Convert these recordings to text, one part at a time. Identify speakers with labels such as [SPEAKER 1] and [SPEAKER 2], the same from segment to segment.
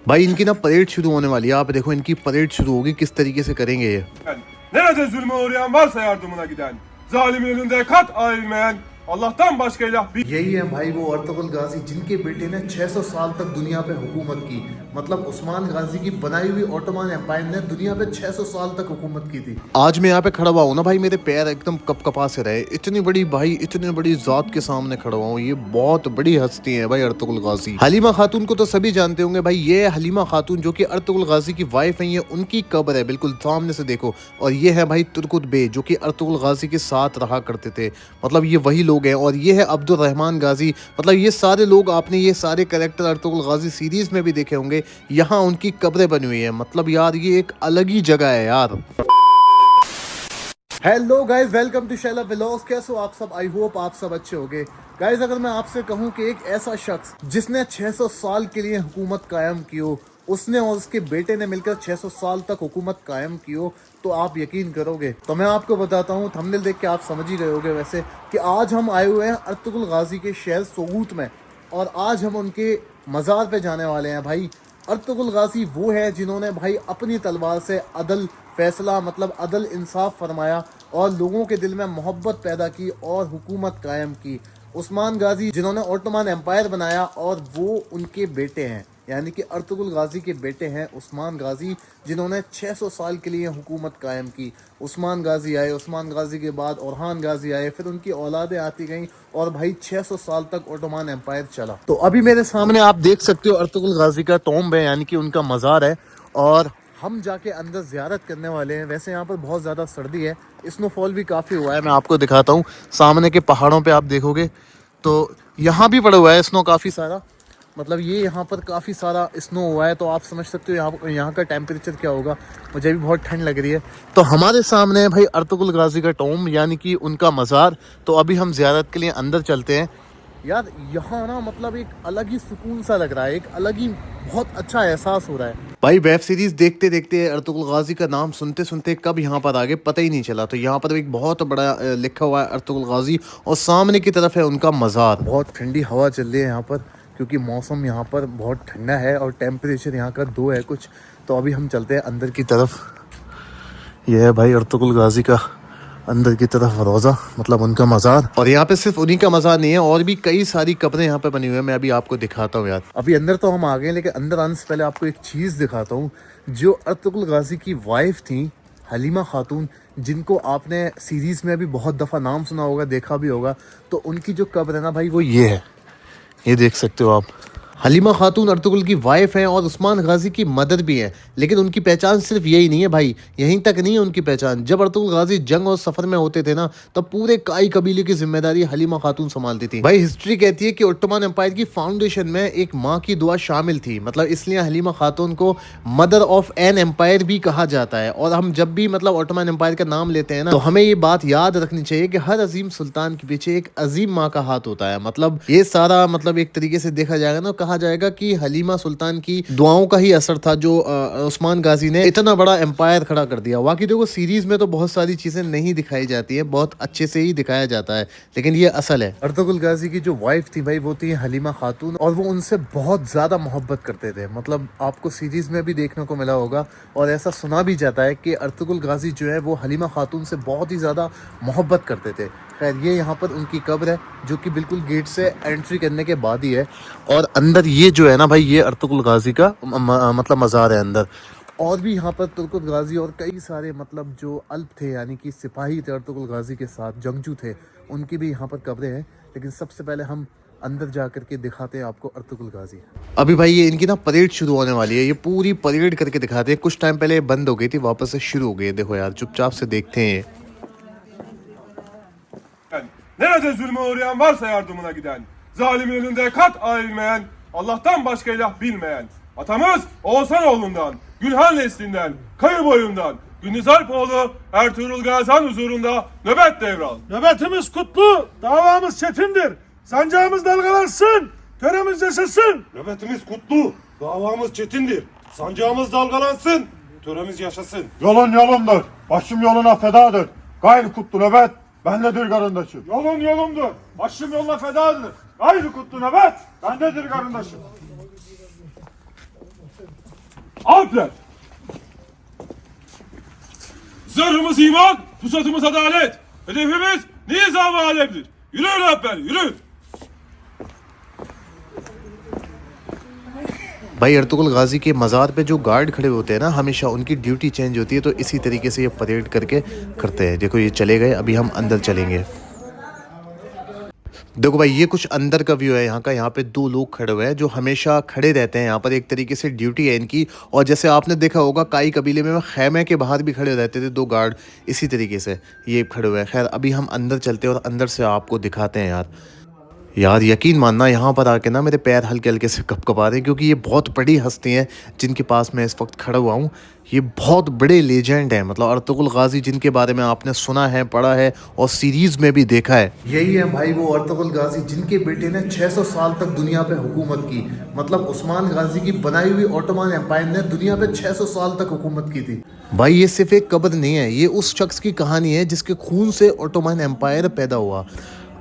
[SPEAKER 1] भाई इनकी ना परेड शुरू होने वाली है। आप देखो इनकी परेड शुरू होगी, किस तरीके से करेंगे ये।
[SPEAKER 2] Nerede zulme uğrayan varsa yardımına giden, zalimin önünde kat ailmeyen, Allah'tan başka ilah bir...
[SPEAKER 1] यही है भाई वो अर्तुगरुल गाजी जिनके बेटे ने 600 साल तक दुनिया पे हुकूमत की। मतलब उस्मान गाजी की बनाई हुई ऑटोमन एम्पायर ने दुनिया पे 600 साल तक हुकूमत की थी। आज मैं यहाँ पे खड़ा हुआ हूँ ना भाई, मेरे पैर एकदम कपकपा से रहे। इतनी बड़ी भाई, इतनी बड़ी जात के सामने खड़ा हुआ हूँ। ये बहुत बड़ी हस्ती है भाई अर्तुगरुल गाजी। हलीमा खातून को तो सभी जानते होंगे भाई। ये हलीमा खातून जो कि अर्तुगरुल गाजी की वाइफ है, ये उनकी कब्र है, बिल्कुल सामने से देखो। और ये है भाई तुर्कुत बे जो कि अर्तुगरुल गाजी के साथ रहा करते थे। मतलब ये वही लोग हैं। और ये है अब्दुल रहमान गाजी। मतलब ये सारे लोग, आपने ये सारे कैरेक्टर अर्तुगरुल गाजी सीरीज में भी देखे होंगे। यहाँ उनकी कब्रें बनी हुई है। मतलब यार ये एक अलग ही जगह है यार। Hello guys, welcome to Shaila vlogs. कैसे हो आप सब? आई होप आप सब अच्छे होंगे। गाइस अगर मैं आपसे कहूं कि एक ऐसा शख्स जिसने 600 साल के लिए हुकूमत कायम की हो, उसने और उसके बेटे ने मिलकर 600 साल तक हुकूमत कायम की हो, तो आप यकीन करोगे? तो मैं आपको बताता हूँ, थंबनेल देख के आप समझ ही रहे होगे वैसे, कि आज हम आए हुए हैं अर्तुगरुल गाजी के शहर सोगूत में। और आज हम उनके मज़ार पे जाने वाले हैं। भाई अर्तुगरुल गाजी वो है जिन्होंने भाई अपनी तलवार से अदल फैसला, मतलब अदल इंसाफ फरमाया और लोगों के दिल में मोहब्बत पैदा की और हुकूमत कायम की। उस्मान गाजी जिन्होंने ऑटोमन एम्पायर बनाया और वो उनके बेटे हैं, यानी कि अर्तुगरुल गाजी के बेटे हैं उस्मान गाजी, जिन्होंने 600 साल के लिए हुकूमत कायम की। उस्मान गाजी आए, उस्मान गाजी के बाद ओरहान गाजी आए, फिर उनकी औलादें आती गईं और भाई 600 साल तक ऑटोमन एम्पायर चला। तो अभी मेरे सामने आप देख सकते हो अर्तुगरुल गाजी का टॉम्ब है, यानी कि उनका मज़ार है। और हम जाके अंदर ज़ियारत करने वाले हैं। वैसे यहाँ पर बहुत ज़्यादा सर्दी है, स्नोफॉल भी काफ़ी हुआ है। मैं आपको दिखाता हूँ, सामने के पहाड़ों पे आप देखोगे तो यहाँ भी पड़ा हुआ है स्नो काफ़ी सारा। मतलब ये यहाँ पर काफ़ी सारा स्नो हुआ है, तो आप समझ सकते हो यहाँ का टेम्परेचर क्या होगा। मुझे भी बहुत ठंड लग रही है। तो हमारे सामने है भाई अर्तुगरुल गाजी का टॉम्ब, यानी कि उनका मज़ार। तो अभी हम ज़ियारत के लिए अंदर चलते हैं। यार यहाँ ना मतलब एक अलग ही सुकून सा लग रहा है, एक अलग ही बहुत अच्छा एहसास हो रहा है। भाई वेब सीरीज देखते देखते अर्तुगरुल गाजी का नाम सुनते सुनते कब यहाँ पर आ गए पता ही नहीं चला। तो यहाँ पर एक बहुत बड़ा लिखा हुआ है अर्तुगरुल गाजी, और सामने की तरफ है उनका मज़ार। बहुत ठंडी हवा चल रही है यहाँ पर, क्योंकि मौसम यहाँ पर बहुत ठंडा है और टेम्परेचर यहाँ का 2 है कुछ। तो अभी हम चलते हैं अंदर की तरफ। यह है भाई अर्तुगरुल गाजी का अंदर की तरफ रोज़ा, मतलब उनका मज़ार। और यहाँ पे सिर्फ उन्हीं का मज़ार नहीं है, और भी कई सारी कब्रें यहाँ पे बनी हुई है। मैं अभी आपको दिखाता हूँ यार। अभी अंदर तो हम आ गए, लेकिन अंदर आने से पहले आपको एक चीज़ दिखाता हूँ। जो अर्तुगरुल गाजी की वाइफ थी हलीमा खातून, जिनको आपने सीरीज़ में अभी बहुत दफ़ा नाम सुना होगा, देखा भी होगा, तो उनकी जो कब्र है ना भाई, वो ये है। ये देख सकते हो आप। हलीमा खातून अर्तुगरुल की वाइफ हैं और उस्मान गाजी की मदर भी हैं। लेकिन उनकी पहचान सिर्फ यही नहीं है भाई, यहीं तक नहीं है उनकी पहचान। जब अर्तुगरुल गाजी जंग और सफ़र में होते थे ना, तब पूरे काई कबीले की जिम्मेदारी हलीमा खातून संभालती थी। भाई हिस्ट्री कहती है कि ऑटोमन एम्पायर की फाउंडेशन में एक माँ की दुआ शामिल थी। मतलब इसलिए हलीमा खातून को मदर ऑफ एन एम्पायर भी कहा जाता है। और हम जब भी मतलब ऑटोमन एम्पायर का नाम लेते हैं ना, तो हमें ये बात याद रखनी चाहिए कि हर अजीम सुल्तान के पीछे एक अजीम माँ का हाथ होता है। मतलब ये सारा मतलब एक तरीके से देखा जाएगा ना, कहा जाएगा कि हलीमा सुल्तान की दुआओं का ही असर था जो उस्मान गाजी ने इतना बड़ा एम्पायर खड़ा कर दिया। बाकी देखो सीरीज में तो बहुत सारी चीजें नहीं दिखाई जाती है, बहुत अच्छे से ही दिखाया जाता है, लेकिन ये असल है। अर्तुगरुल गाजी की जो वाइफ थी भाई, वो थी हलीमा खातून, और वो उनसे बहुत ज्यादा मोहब्बत करते थे। मतलब आपको सीरीज में भी देखने को मिला होगा, और ऐसा सुना भी जाता है कि अर्तुगरुल गाजी जो है वो हलीमा खातून से बहुत ही ज्यादा मोहब्बत करते थे। खैर ये यहाँ पर उनकी कब्र है, जो कि बिल्कुल गेट से एंट्री करने के बाद ही है। और अंदर ये जो है ना भाई, ये अर्तुगरुल गाजी का मतलब मज़ार है अंदर। और भी यहाँ पर तुर्कुत गाजी और कई सारे मतलब जो अल्प थे, यानी कि सिपाही थे अर्तुगरुल गाजी के साथ, जंगजू थे, उनकी भी यहाँ पर कब्रें हैं। लेकिन सबसे पहले हम अंदर जा करके दिखाते हैं आपको अर्तुगरुल गाजी। अभी भाई ये इनकी ना परेड शुरू होने वाली है, ये पूरी परेड करके दिखाते हैं। कुछ टाइम पहले बंद हो गई थी, वापस से शुरू हो गई है। देखो यार चुपचाप से देखते हैं।
[SPEAKER 2] Nerede zulme uğrayan varsa yardımına giden, zalimin önünde kat ailmeyen, Allah'tan başka ilah bilmeyen, atamız Oğuzhanoğlu'ndan, Gülhan neslinden, Kayı boyundan, Gündüz Alpoğlu Ertuğrul Gazan huzurunda nöbet devral.
[SPEAKER 3] Nöbetimiz kutlu, davamız çetindir. Sancağımız dalgalansın, töremiz yaşasın.
[SPEAKER 4] Nöbetimiz kutlu, davamız çetindir. Sancağımız dalgalansın, töremiz yaşasın.
[SPEAKER 3] Yolun yolumdur, başım yoluna fedadır. Gayrı kutlu nöbet, bendedir karındaşım.
[SPEAKER 2] Yolun yolumdur, başım yoluna fedadır. Gayrı kutlu nöbet, bendedir karındaşım. Alpler! Zırhımız iman, pusatımız adalet. Hedefimiz nizam-ı alemdir. Yürü Alpler, yürü!
[SPEAKER 1] भाई Ertugrul गाजी के मज़ार पे जो guard खड़े होते हैं ना, हमेशा उनकी ड्यूटी चेंज होती है, तो इसी तरीके से ये परेड करके करते हैं। देखो ये चले गए, अभी हम अंदर चलेंगे। देखो भाई ये कुछ अंदर का व्यू है यहाँ का। यहाँ पे दो लोग खड़े हुए हैं जो हमेशा खड़े रहते हैं यहाँ पर, एक तरीके से ड्यूटी है इनकी। और जैसे आपने देखा होगा काई कबीले में खैमे के बाहर भी खड़े रहते थे दो गार्ड, इसी तरीके से ये खड़े हुए हैं। खैर अभी हम अंदर चलते हैं और अंदर से आपको दिखाते हैं। यार यकीन मानना यहाँ पर आके ना मेरे पैर हल्के हल्के से कपकपा रहे हैं, क्योंकि ये बहुत बड़ी हस्ती हैं जिनके पास मैं इस वक्त खड़ा हुआ हूँ। ये बहुत बड़े लेजेंड हैं, मतलब अर्तुगरुल गाजी जिनके बारे में आपने सुना है, पढ़ा है और सीरीज़ में भी देखा है। यही है भाई वो अर्तुगरुल गाजी जिनके बेटे ने 600 साल तक दुनिया पे हुकूमत की। मतलब उस्मान गाजी की बनाई हुई ऑटोमान एम्पायर ने दुनिया पे 600 साल तक हुकूमत की थी। भाई ये सिर्फ एक कब्र नहीं है, ये उस शख्स की कहानी है जिसके खून से ऑटोमान एम्पायर पैदा हुआ।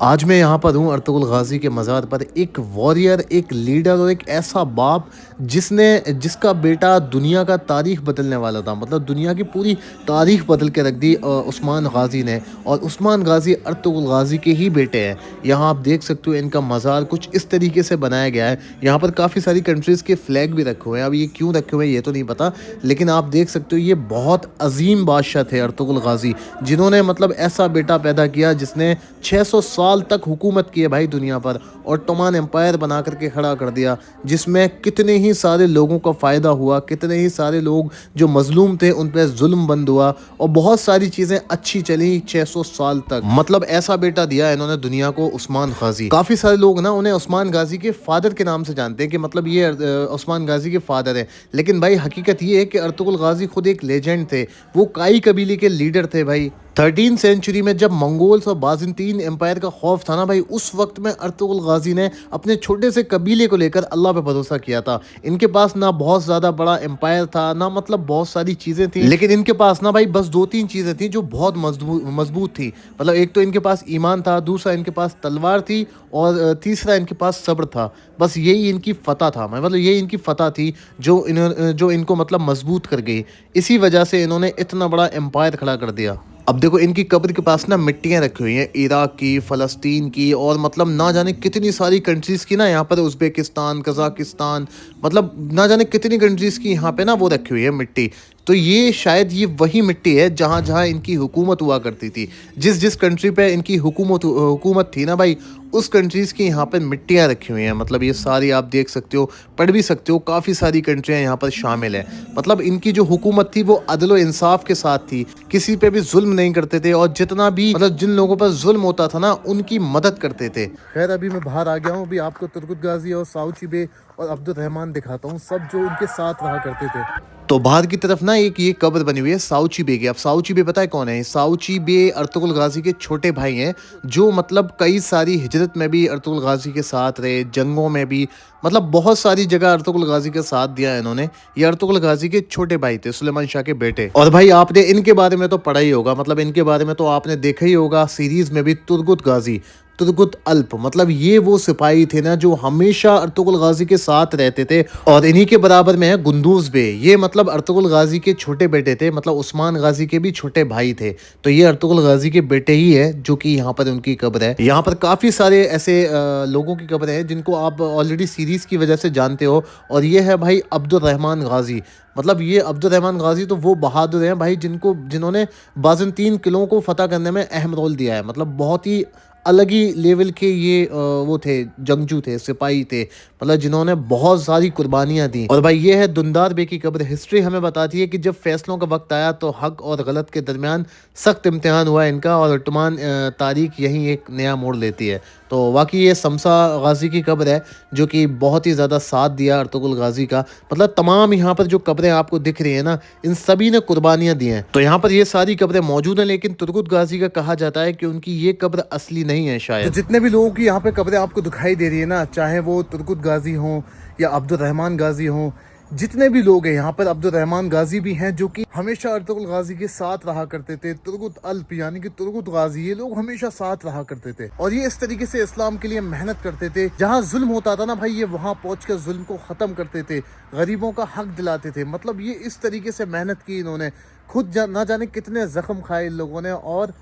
[SPEAKER 1] आज मैं यहाँ पर हूँ अर्तुगरुल गाजी के मज़ार पर, एक वॉरियर, एक लीडर और एक ऐसा बाप जिसका बेटा दुनिया का तारीख़ बदलने वाला था। मतलब दुनिया की पूरी तारीख़ बदल के रख दी उस्मान गाजी ने। और उस्मान गाजी अर्तुगरुल गाजी के ही बेटे हैं। यहाँ आप देख सकते हो इनका मज़ार कुछ इस तरीके से बनाया गया है। यहाँ पर काफ़ी सारी कंट्रीज़ के फ्लैग भी रखे हुए हैं। अब ये क्यों रखे हुए हैं ये तो नहीं पता, लेकिन आप देख सकते हो ये बहुत अजीम बादशाह थे अर्तुगरुल गाजी, जिन्होंने मतलब ऐसा बेटा पैदा किया जिसने 600 साल तक हुकूमत की है भाई दुनिया पर। ऑटोमान एम्पायर बना करके खड़ा कर दिया, जिसमें कितने ही सारे लोगों का फ़ायदा हुआ, कितने ही सारे लोग जो मजलूम थे उन पर जुल्म बंद हुआ और बहुत सारी चीज़ें अच्छी चली 600 साल तक। मतलब ऐसा बेटा दिया है इन्होंने दुनिया को उस्मान गाजी। काफ़ी सारे लोग ना उन्हें उस्मान गाजी के फादर के नाम से जानते हैं कि मतलब ये उस्मान गाजी के फादर हैं, लेकिन भाई हकीकत ये है कि अर्तुगरुल गाजी खुद एक लेजेंड थे। वो काई कबीले के लीडर थे भाई। 13वीं सेंचुरी में जब मंगोल्स और बाज़ंतीन एम्पायर का खौफ था ना भाई, उस वक्त में अर्तुगरुल गाजी ने अपने छोटे से कबीले को लेकर अल्लाह पे भरोसा किया था। इनके पास ना बहुत ज़्यादा बड़ा एम्पायर था, ना मतलब बहुत सारी चीज़ें थी, लेकिन इनके पास ना भाई बस 2-3 चीज़ें थी जो बहुत मजबूत थी। मतलब एक तो इनके पास ईमान था, दूसरा इनके पास तलवार थी और तीसरा इनके पास सब्र था। बस यही इनकी फ़तह था, मतलब यही इनकी फ़तह थी जो इनको मतलब मजबूत कर गई। इसी वजह से इन्होंने इतना बड़ा एम्पायर खड़ा कर दिया। अब देखो इनकी कब्र के पास ना मिट्टियाँ रखी हुई हैं, इराक की, फ़लस्तीन की और मतलब ना जाने कितनी सारी कंट्रीज़ की ना यहाँ पर, उज़्बेकिस्तान, कज़ाकिस्तान, मतलब ना जाने कितनी कंट्रीज़ की यहाँ पे ना वो रखी हुई है मिट्टी। तो ये शायद ये वही मिट्टी है जहाँ जहाँ इनकी हुकूमत हुआ करती थी। जिस कंट्री पे इनकी हुकूमत थी ना भाई, उस कंट्रीज़ की यहाँ पर मिट्टियाँ रखी हुई हैं। मतलब ये सारी आप देख सकते हो, पढ़ भी सकते हो, काफ़ी सारी कंट्रियाँ यहाँ पर शामिल हैं। मतलब इनकी जो हुकूमत थी वो अदल व इंसाफ के साथ थी, किसी पे भी जुल्म नहीं करते थे और जितना भी मतलब जिन लोगों पर जुल्म होता था ना उनकी मदद करते थे। खैर अभी मैं बाहर आ गया हूँ, अभी आपको तुर्गुत गाजी और साउची बे और अब्दुल रहमान दिखाता हूँ, सब जो उनके साथ रहा करते थे। तो बाहर की तरफ ना एक ये कब्र बनी हुई है साउची बे की। अब साउची बे पता है कौन है? साउची बे अर्तुगरुल गाजी के छोटे भाई हैं, जो मतलब कई सारी हिजरत में भी अर्तुगरुल गाजी के साथ रहे, जंगों में भी, मतलब बहुत सारी जगह अर्तुगरुल गाजी के साथ दिया है इन्होंने। ये अर्तुगरुल गाजी के छोटे भाई थे, सुलेमान शाह के बेटे। और भाई आपने इनके बारे में तो पढ़ा ही होगा, मतलब इनके बारे में तो आपने देखा ही होगा सीरीज में भी, तुर्गुत गाजी, तुर्गुत अल्प। मतलब ये वो सिपाही थे ना जो हमेशा अर्तुगरुल गाजी के साथ रहते थे। और इन्हीं के बराबर में है गुंदूज बे, ये मतलब अर्तुगरुल गाजी के छोटे बेटे थे, मतलब उस्मान गाजी के भी छोटे भाई थे। तो ये अर्तुगरुल गाजी के बेटे ही है जो कि यहाँ पर उनकी कब्र है। यहाँ पर काफ़ी सारे ऐसे लोगों की कब्र है जिनको आप ऑलरेडी सीरीज़ की वजह से जानते हो। और ये है भाई अब्दुल रहमान गाजी। मतलब ये अब्दुल रहमान गाजी तो वो बहादुर हैं भाई जिन्होंने बाज़ंतीन किलों को फतह करने में अहम रोल दिया है। मतलब बहुत ही अलग ही लेवल के ये वो थे, जंगजू थे, सिपाही थे, मतलब जिन्होंने बहुत सारी कुर्बानियाँ दी। और भाई ये है दुंदार बे की कब्र। हिस्ट्री हमें बताती है कि जब फैसलों का वक्त आया तो हक और गलत के दरमियान सख्त इम्तिहान हुआ इनका, और वर्तमान तारीख यहीं एक नया मोड़ लेती है। तो वाकई ये समसा गाजी की कब्र है जो कि बहुत ही ज़्यादा साथ दिया अर्तुगरुल गाजी का। मतलब तमाम यहाँ पर जो कब्रें आपको दिख रही हैं ना, इन सभी ने कुर्बानियाँ दी हैं। तो यहाँ पर ये सारी कब्रें मौजूद हैं, लेकिन तुर्गुत गाजी का कहा जाता है कि उनकी ये कब्र असली नहीं है शायद। तो जितने भी लोगों की यहाँ पे कब्रें आपको दिखाई दे रही है ना, चाहे वो तुर्गुत गाजी हों या अब्दुल रहमान गाजी हों जितने भी लोग हैं यहाँ पर, अब्दुल रहमान गाजी भी हैं जो कि हमेशा अर्तुगरुल गाजी के साथ रहा करते थे। तुर्गुत अल्प यानी कि तुर्गुत गाजी, ये लोग हमेशा साथ रहा करते थे और ये इस तरीके से इस्लाम के लिए मेहनत करते थे। जहाँ जुल्म होता था ना भाई, ये वहाँ पहुँचकर जुल्म को ख़त्म करते थे, गरीबों का हक दिलाते थे। मतलब ये इस तरीके से मेहनत की इन्होंने, खुद ना जाने कितने जख्म खाए इन लोगों ने। और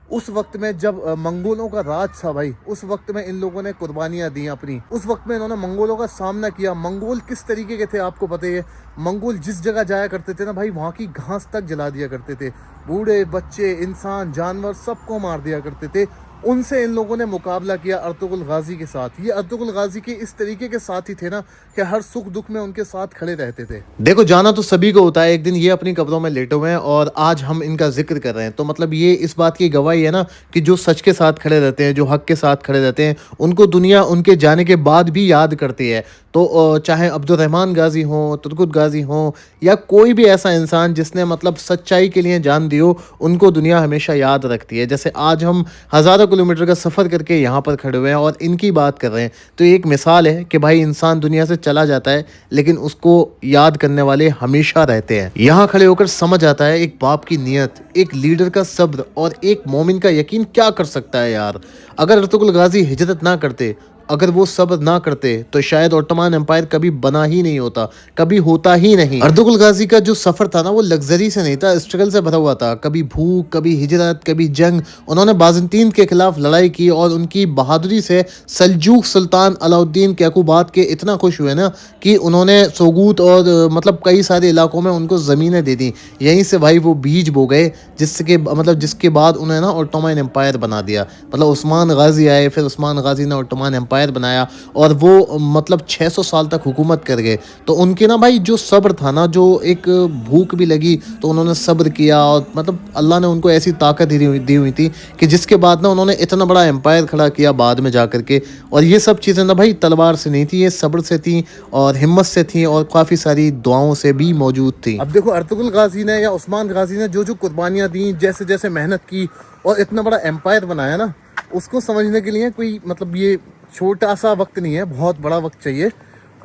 [SPEAKER 1] उस वक्त में जब मंगोलों का राज था भाई, उस वक्त में इन लोगों ने कुर्बानियाँ दी अपनी। उस वक्त में इन्होंने मंगोलों का सामना किया। मंगोल किस तरीके के थे आपको पता ही है। मंगोल जिस जगह जाया करते थे ना भाई, वहाँ की घास तक जला दिया करते थे। बूढ़े बच्चे, इंसान, जानवर सबको मार दिया करते थे। उनसे इन लोगों ने मुकाबला किया अर्तुगरुल गाजी के साथ। ये अर्तुगरुल गाजी के इस तरीके के साथी थे ना कि हर सुख दुख में उनके साथ खड़े रहते थे। देखो, जाना तो सभी को होता है एक दिन। ये अपनी कब्रों में लेटे हुए हैं और आज हम इनका जिक्र कर रहे हैं, तो मतलब ये इस बात की गवाही है ना कि जो सच के साथ खड़े रहते हैं, जो हक के साथ खड़े रहते हैं, उनको दुनिया उनके जाने के बाद भी याद करती है। तो चाहे अब्दुल रहमान गाजी हो, तुर्गुत गाजी हो, या कोई भी ऐसा इंसान जिसने मतलब सच्चाई के लिए जान दी हो, उनको दुनिया हमेशा याद रखती है। जैसे आज हम हज़ारों किलोमीटर का सफ़र करके यहाँ पर खड़े हुए हैं और इनकी बात कर रहे हैं, तो एक मिसाल है कि भाई इंसान दुनिया से चला जाता है लेकिन उसको याद करने वाले हमेशा रहते हैं। यहाँ खड़े होकर समझ आता है एक बाप की नीयत, एक लीडर का सब्र और एक मोमिन का यकीन क्या कर सकता है यार। अगर अर्तुगरुल गाजी हिजरत ना करते, अगर वो सब्र ना करते, तो शायद ओटोमान एम्पायर कभी बना ही नहीं होता, कभी होता ही नहीं। अर्तुगरुल गाजी का जो सफ़र था ना, वो लग्जरी से नहीं था, स्ट्रगल से भरा हुआ था। कभी भूख, कभी हिजरत, कभी जंग। उन्होंने बाज़ंतीन के खिलाफ लड़ाई की और उनकी बहादुरी से सल्जूक सुल्तान अलाउद्दीन कैकुबात के इतना खुश हुए ना कि उन्होंने सोगूत और मतलब कई सारे इलाकों में उनको ज़मीनें दे दी। यहीं से भाई वो बीज बो गए जिसके बाद उन्हें ना ओटोमान एम्पायर बना दिया। मतलब उस्मान गाजी आए, फिर उस्मान गाजी ने ओटोमान एम्पायर बनाया और वो मतलब 600 साल तक हुकूमत कर गए। तो उनके ना भाई जो सब्र था ना, जो एक भूख भी लगी तो उन्होंने सब्र किया और मतलब अल्लाह ने उनको ऐसी ताकत दी हुई थी कि जिसके बाद ना उन्होंने इतना बड़ा एम्पायर खड़ा किया बाद में जा करके। और ये सब चीज़ें ना भाई तलवार से नहीं थी, ये सब्र से थी और हिम्मत से थी और काफ़ी सारी दुआओं से भी मौजूद थी। अब देखो, अर्तुगरुल गाजी ने या उस्मान गाजी ने जो जो कुर्बानियाँ दी, जैसे जैसे मेहनत की और इतना बड़ा एम्पायर बनाया ना, उसको समझने के लिए कोई मतलब ये छोटा सा वक्त नहीं है, बहुत बड़ा वक्त चाहिए।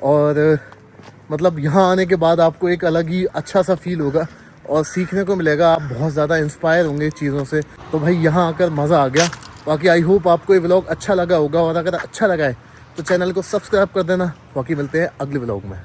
[SPEAKER 1] और मतलब यहाँ आने के बाद आपको एक अलग ही अच्छा सा फील होगा और सीखने को मिलेगा। आप बहुत ज़्यादा इंस्पायर होंगे चीज़ों से। तो भाई यहाँ आकर मज़ा आ गया। बाकी आई होप आपको ये व्लॉग अच्छा लगा होगा और अगर अच्छा लगा है तो चैनल को सब्सक्राइब कर देना। बाकी मिलते हैं अगले व्लॉग में।